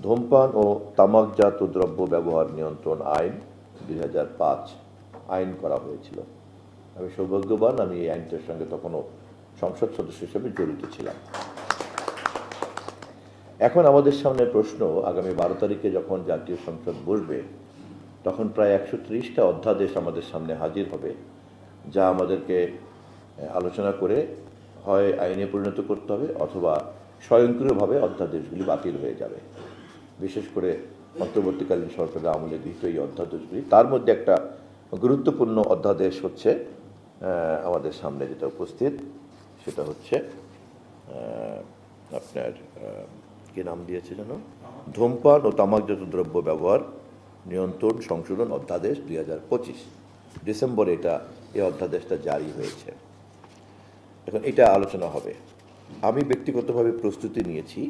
ধূমপান ও তামাকজাত দ্রব্য ব্যবহার নিয়ন্ত্রণ আইন 2005 আইন করা হয়েছিল। আমি সৌভাগ্যবান, আমি এই আইনটার সঙ্গে তখনও সংসদ সদস্য হিসেবে জড়িত ছিলাম। এখন আমাদের সামনে প্রশ্ন, আগামী 12 তারিখে যখন জাতীয় সংসদ বসবে তখন প্রায় 130টা অধ্যাদেশ আমাদের সামনে হাজির হবে, যা আমাদেরকে আলোচনা করে হয় আইনে পরিণত করতে হবে অথবা স্বয়ংক্রিয়ভাবে অধ্যাদেশগুলি বাতিল হয়ে যাবে। বিশেষ করে অন্তর্বর্তীকালীন সরকারের আমলে গৃহীত এই অধ্যাদেশগুলি, তার মধ্যে একটা গুরুত্বপূর্ণ অধ্যাদেশ হচ্ছে আমাদের সামনে যেটা উপস্থিত, সেটা হচ্ছে আপনার কি নাম দিয়েছে যেন, ধূমপান ও তামাকজাত দ্রব্য ব্যবহার নিয়ন্ত্রণ সংশোধন অধ্যাদেশ 2025। ডিসেম্বরে এই অধ্যাদেশটা জারি হয়েছে। এখন এটা আলোচনা হবে। আমি ব্যক্তিগতভাবে প্রস্তুতি নিয়েছি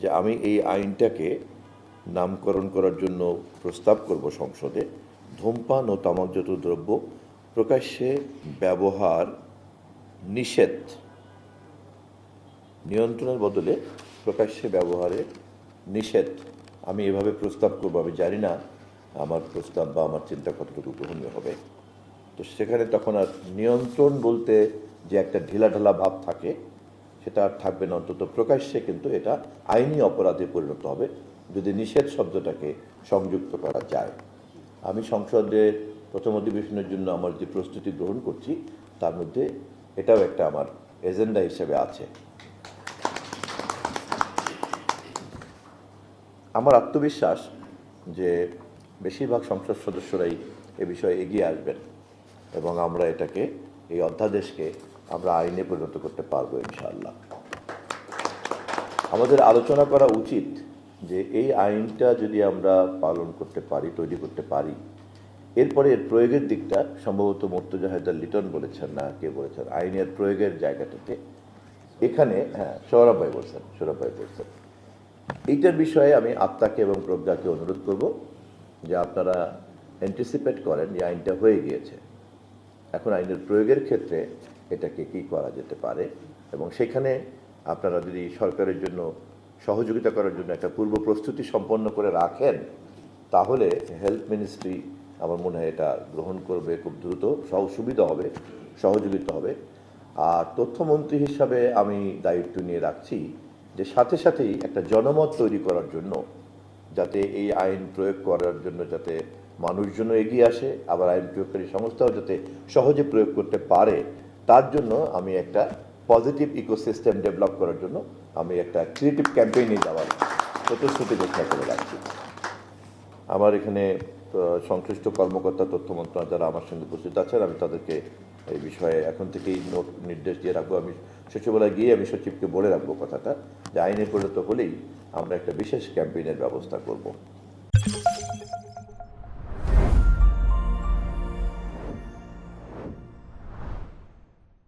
যে আমি এই আইনটাকে নামকরণ করার জন্য প্রস্তাব করব সংসদে, ধূমপান ও তামাকজাত দ্রব্য প্রকাশ্যে ব্যবহার নিষেধ, নিয়ন্ত্রণের বদলে প্রকাশ্যে ব্যবহারে নিষেধ। আমি এভাবে প্রস্তাব করব। আমি জানি না আমার প্রস্তাব বা আমার চিন্তা কতটুকু গ্রহণীয় হবে। তো সেখানে তখন আর নিয়ন্ত্রণ বলতে যে একটা ঢিলাঢালা ভাব থাকে সেটা আর থাকবে না। অন্তত প্রকাশ্যে কিন্তু এটা আইনি অপরাধে পরিণত হবে যদি নিষেধ শব্দটাকে সংযুক্ত করা যায়। আমি সংসদে প্রথম অধিবেশনের জন্য আমার যে প্রস্তুতি গ্রহণ করছি তার মধ্যে এটাও একটা আমার এজেন্ডা হিসেবে আছে। আমার আত্মবিশ্বাস যে বেশিরভাগ সংসদ সদস্যরাই এ বিষয়ে এগিয়ে আসবেন এবং আমরা এই অধ্যাদেশকে আমরা আইনে পরিণত করতে পারবো ইনশাআল্লাহ। আমাদের আলোচনা করা উচিত যে এই আইনটা যদি আমরা পালন করতে পারি, তৈরি করতে পারি, এরপরে এর প্রয়োগের দিকটা সম্ভবত মুর্তজা হায়দার লিটন বলেছেন, না কে বলেছেন, আইনের প্রয়োগের জায়গাটাতে এখানে সৌরভ ভাই বলছেন এইটার বিষয়ে আমি আত্মাকে এবং প্রজ্ঞাকে অনুরোধ করব যে আপনারা অ্যান্টিসিপেট করেন যে আইনটা হয়ে গিয়েছে, এখন আইনের প্রয়োগের ক্ষেত্রে এটাকে কি করা যেতে পারে এবং সেখানে আপনারা যদি সরকারের জন্য সহযোগিতা করার জন্য একটা পূর্ব প্রস্তুতি সম্পন্ন করে রাখেন তাহলে হেলথ মিনিস্ট্রি আমার মনে হয় এটা গ্রহণ করবে খুব দ্রুত, সুবিধা হবে, সহযোগিতা হবে। আর তথ্যমন্ত্রী হিসাবে আমি দায়িত্ব নিয়ে রাখছি যে সাথে সাথেই একটা জনমত তৈরি করার জন্য, যাতে এই আইন প্রয়োগ করার জন্য যাতে মানুষজন এগিয়ে আসে, আবার আইন প্রয়োগকারী সংস্থাও যাতে সহজে প্রয়োগ করতে পারে, তার জন্য আমি একটা পজিটিভ ইকোসিস্টেম ডেভেলপ করার জন্য আমি একটা ক্রিয়েটিভ ক্যাম্পেইনে যাওয়ার প্রতিশ্রুতি ঘোষণা করে রাখছি। আমার এখানে সংশ্লিষ্ট কর্মকর্তা তথ্য মন্ত্রণালয় যারা আমার সঙ্গে উপস্থিত আছেন, আমি তাদেরকে এই বিষয়ে এখন থেকেই নির্দেশ দিয়ে রাখবো। আমি সচিবালয়ে গিয়ে আমি সচিবকে বলে রাখবো কথাটা যে আইনে পরিণত হলেই আমরা একটা বিশেষ ক্যাম্পেইনের ব্যবস্থা করব।